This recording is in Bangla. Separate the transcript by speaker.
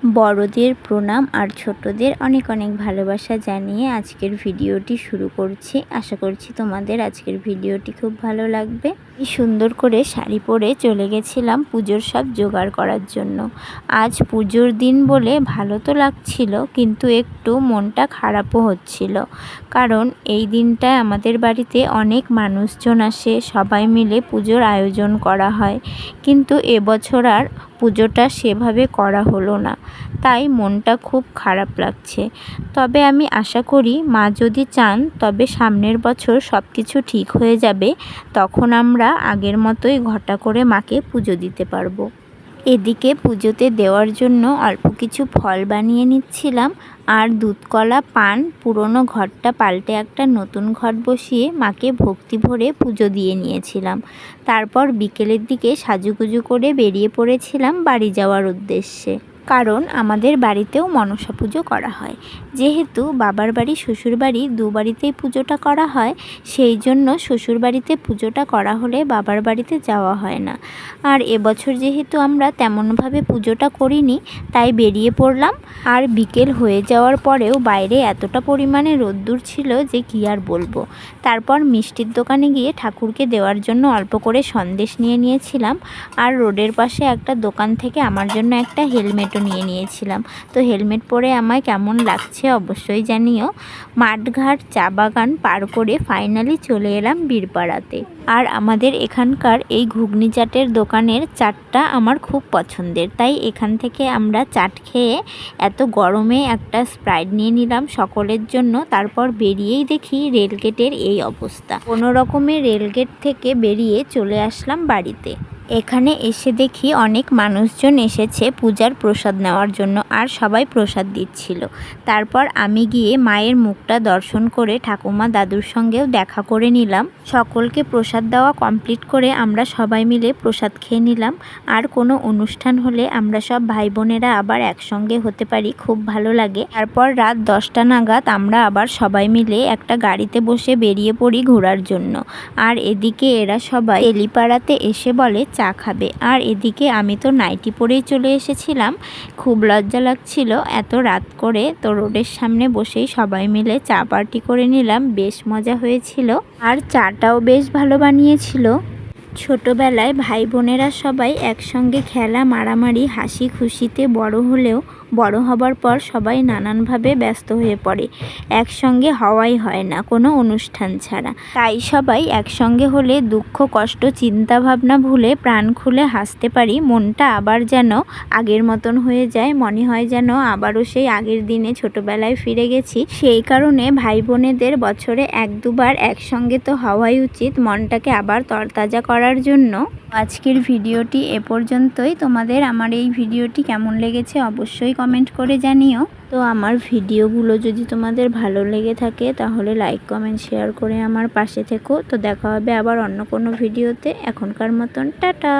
Speaker 1: বড়দের প্রণাম আর ছোটদের অনেক অনেক ভালোবাসা জানিয়ে আজকের ভিডিওটি শুরু করছি। আশা করছি তোমাদের আজকের ভিডিওটি খুব ভালো লাগবে। সুন্দর করে শাড়ি পরে চলে গেছিলাম পুজোর সব জোগাড় করার জন্য। আজ পুজোর দিন বলে ভালো তো লাগছিল, কিন্তু একটু মনটা খারাপও হচ্ছিল, কারণ এই দিনটায় আমাদের বাড়িতে অনেক মানুষজন আসে, সবাই মিলে পুজোর আয়োজন করা হয়, কিন্তু এবছর আর পুজোটা সেভাবে করা হলো না, তাই মনটা খুব খারাপ লাগছে। তবে আমি আশা করি মা যদি চান তবে সামনের বছর সব কিছু ঠিক হয়ে যাবে, তখন আমরা আগের মতোই ঘটা করে মাকে পুজো দিতে পারবো। এদিকে পুজোতে দেওয়ার জন্য অল্প কিছু ফল বানিয়ে নিচ্ছিলাম, আর দুধ কলা পান পুরনো ঘরটা পাল্টে একটা নতুন ঘর বসিয়ে মাকে ভক্তি ভরে পুজো দিয়ে নিয়েছিলাম। তারপর বিকেলের দিকে সাজুগুজু করে বেরিয়ে পড়েছিলাম বাড়ি যাওয়ার উদ্দেশ্যে, কারণ আমাদের বাড়িতেও মনসা পুজো করা হয়। যেহেতু বাবার বাড়ি শ্বশুর বাড়ি দু বাড়িতেই পুজোটা করা হয়, সেই জন্য শ্বশুর বাড়িতে পুজোটা করা হলে বাবার বাড়িতে যাওয়া হয় না। আর এবছর যেহেতু আমরা তেমনভাবে পুজোটা করিনি, তাই বেরিয়ে পড়লাম। আর বিকেল হয়ে যাওয়ার পরেও বাইরে এতটা পরিমাণে রোদ্দুর ছিল যে কী আর বলবো। তারপর মিষ্টির দোকানে গিয়ে ঠাকুরকে দেওয়ার জন্য অল্প করে সন্দেশ নিয়ে নিয়েছিলাম, আর রোডের পাশে একটা দোকান থেকে আমার জন্য একটা হেলমেটও নিয়ে নিয়েছিলাম। তো হেলমেট পরে আমায় কেমন লাগছে অবশ্যই জানিও। মাঠঘাট চা বাগান পার করে ফাইনালি চলে এলাম বীরপাড়াতে। আর আমাদের এখানকার এই ঘুগনি চাটের দোকানের চাটটা আমার খুব পছন্দের, তাই এখান থেকে আমরা চাট খেয়ে এত গরমে একটা স্প্রাইট নিয়ে নিলাম সকলের জন্য। তারপর বেরিয়েই দেখি রেলগেটের এই অবস্থা। কোনো রকমের রেলগেট থেকে বেরিয়ে চলে আসলাম বাড়িতে। এখানে এসে দেখি অনেক মানুষজন এসেছে পূজার প্রসাদ নেওয়ার জন্য, আর সবাই প্রসাদ দিচ্ছিল। তারপর আমি গিয়ে মায়ের মুখটা দর্শন করে ঠাকুমা দাদুর সঙ্গেও দেখা করে নিলাম। সকলকে প্রসাদ দেওয়া কমপ্লিট করে আমরা সবাই মিলে প্রসাদ খেয়ে নিলাম। আর কোনো অনুষ্ঠান হলে আমরা সব ভাই বোনেরা আবার একসঙ্গে হতে পারি, খুব ভালো লাগে। তারপর রাত 10টা নাগাদ আমরা আবার সবাই মিলে একটা গাড়িতে বসে বেরিয়ে পড়ি ঘোরার জন্য। আর এদিকে এরা সবাই এলিপাড়াতে এসে বলে চা খাবে, আর এদিকে আমি তো নাইটি পরেই চলে এসেছিলাম। খুব লজ্জা লাগছিল এত রাত করে, তো রোডের সামনে বসেই সবাই মিলে চা পার্টি করে নিলাম, বেশ মজা হয়েছিল। আর চাটাও বেশ ভালো বানিয়েছিল। ছোটোবেলায় ভাই বোনেরা সবাই একসঙ্গে খেলা মারামারি হাসি খুশিতে বড় হলেও বড় হবার পর সবাই নানানভাবে ব্যস্ত হয়ে পড়ে, একসঙ্গে হওয়াই হয় না কোনো অনুষ্ঠান ছাড়া। তাই সবাই একসঙ্গে হলে দুঃখ কষ্ট চিন্তা ভাবনা ভুলে প্রাণ খুলে হাসতে পারি, মনটা আবার যেন আগের মতন হয়ে যায়, মনে হয় যেন আবারও সেই আগের দিনে ছোটোবেলায় ফিরে গেছি। সেই কারণে ভাই বোনেদের বছরে এক দুবার একসঙ্গে তো হওয়াই উচিত, মনটাকে আবার তরতাজা করার জন্য। আজকের ভিডিওটি এ পর্যন্তই। তোমাদের আমার এই ভিডিওটি কেমন লেগেছে অবশ্যই কমেন্ট করে জানিও। তো আমার ভিডিওগুলো যদি তোমাদের ভালো লেগে থাকে তাহলে লাইক কমেন্ট শেয়ার করে আমার পাশে থেকো। তো দেখা হবে আবার অন্য কোনো ভিডিওতে। এখনকার মতন টাটা।